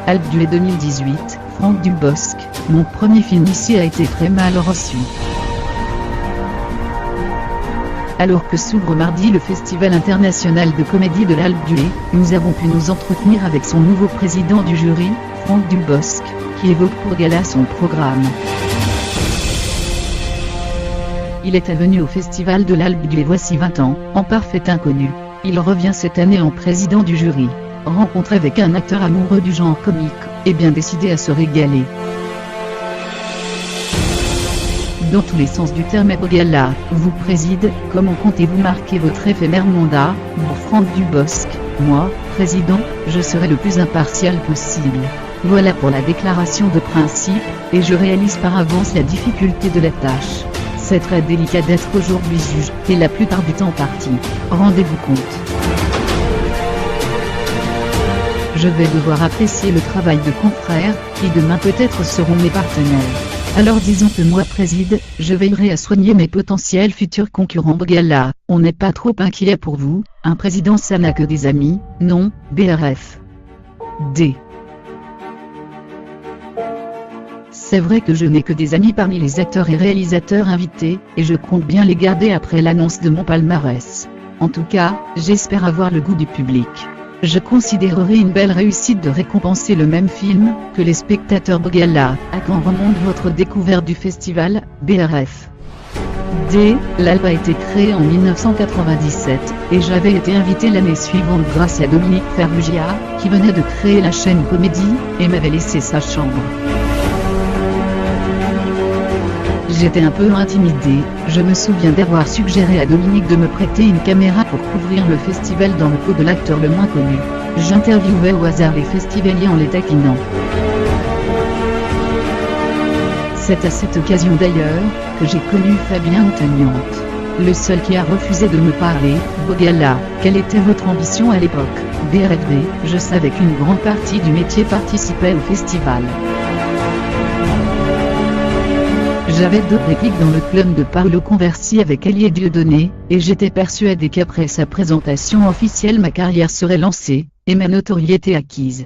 Alpe d'Huez 2018, Franck Dubosc. Mon premier film ici a été très mal reçu. Alors que s'ouvre mardi le Festival international de comédie de l'Alpe d'Huez, nous avons pu nous entretenir avec son nouveau président du jury, Franck Dubosc, qui évoque pour gala son programme. Il était venu au Festival de l'Alpe d'Huez voici 20 ans, en parfait inconnu. Il revient cette année en président du jury. Rencontre avec un acteur amoureux du genre comique, et bien décidé à se régaler. Dans tous les sens du terme au gala, vous préside, comment comptez-vous marquer votre éphémère mandat, pour Franck Dubosc? Moi, président, je serai le plus impartial possible. Voilà pour la déclaration de principe, et je réalise par avance la difficulté de la tâche. C'est très délicat d'être aujourd'hui juge, et la plupart du temps parti. Rendez-vous compte. Je vais devoir apprécier le travail de confrères, qui demain peut-être seront mes partenaires. Alors disons que moi préside, je veillerai à soigner mes potentiels futurs concurrents au gala. On n'est pas trop inquiet pour vous, un président ça n'a que des amis, non, BRF. D. C'est vrai que je n'ai que des amis parmi les acteurs et réalisateurs invités, et je compte bien les garder après l'annonce de mon palmarès. En tout cas, j'espère avoir le goût du public. Je considérerai une belle réussite de récompenser le même film que les spectateurs au gala. À quand remonte votre découverte du festival, BRF? D. L'Alpe a été créée en 1997, et j'avais été invité l'année suivante grâce à Dominique Ferrugia, qui venait de créer la chaîne Comédie, et m'avait laissé sa chambre. J'étais un peu intimidé, je me souviens d'avoir suggéré à Dominique de me prêter une caméra pour couvrir le festival dans le pot de l'acteur le moins connu. J'interviewais au hasard les festivaliers en les taquinant. C'est à cette occasion d'ailleurs, que j'ai connu Fabien Outagnante. Le seul qui a refusé de me parler, au gala. Quelle était votre ambition à l'époque? BRFD, je savais qu'une grande partie du métier participait au festival. J'avais 2 répliques dans le clone de Paolo Conversi avec Elie Dieudonné, et j'étais persuadé qu'après sa présentation officielle ma carrière serait lancée, et ma notoriété acquise.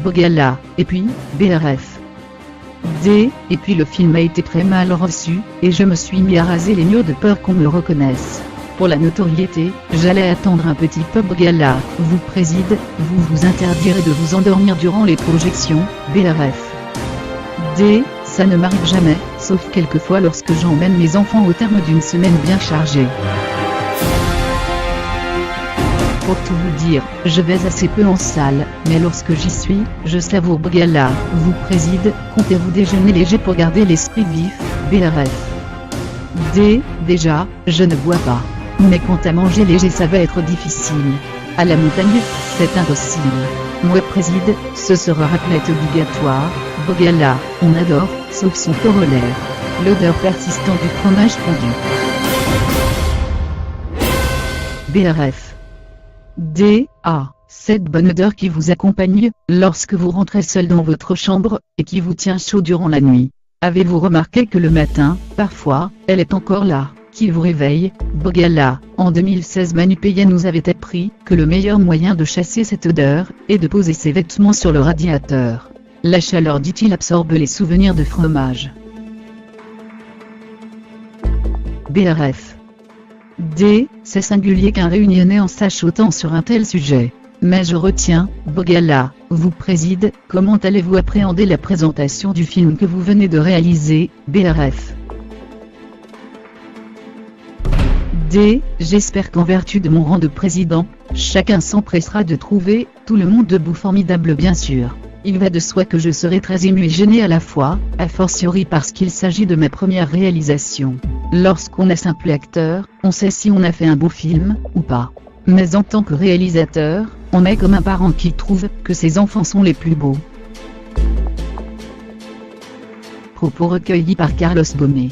Bogala, et puis, BRF. D, et puis le film a été très mal reçu, et je me suis mis à raser les murs de peur qu'on me reconnaisse. Pour la notoriété, j'allais attendre un petit peu Bogala, vous préside, vous vous interdirez de vous endormir durant les projections, BRF. D, ça ne m'arrive jamais, sauf quelquefois lorsque j'emmène mes enfants au terme d'une semaine bien chargée. Pour tout vous dire, je vais assez peu en salle, mais lorsque j'y suis, je savoure Bogala, vous préside, comptez-vous déjeuner léger pour garder l'esprit vif, BRF. D, déjà, je ne bois pas. Mais quant à manger léger ça va être difficile. À la montagne, c'est impossible. Moi préside, ce sera raclette obligatoire, Bogala, on adore, sauf son corollaire. L'odeur persistante du fromage fondu. BRF. D. A. Cette bonne odeur qui vous accompagne, lorsque vous rentrez seul dans votre chambre, et qui vous tient chaud durant la nuit. Avez-vous remarqué que le matin, parfois, elle est encore là, qui vous réveille, Bogala. En 2016 Manu Payet nous avait appris que le meilleur moyen de chasser cette odeur, est de poser ses vêtements sur le radiateur. La chaleur dit-il absorbe les souvenirs de fromage. BRF. D. C'est singulier qu'un réunionnais en sache autant sur un tel sujet. Mais je retiens, Bogala, vous préside, comment allez-vous appréhender la présentation du film que vous venez de réaliser, BRF? D. J'espère qu'en vertu de mon rang de président, chacun s'empressera de trouver, tout le monde debout formidable bien sûr. Il va de soi que je serai très ému et gêné à la fois, a fortiori parce qu'il s'agit de ma première réalisation. Lorsqu'on est simple acteur, on sait si on a fait un beau film, ou pas. Mais en tant que réalisateur, on est comme un parent qui trouve que ses enfants sont les plus beaux. Propos recueillis par Carlos Gomez.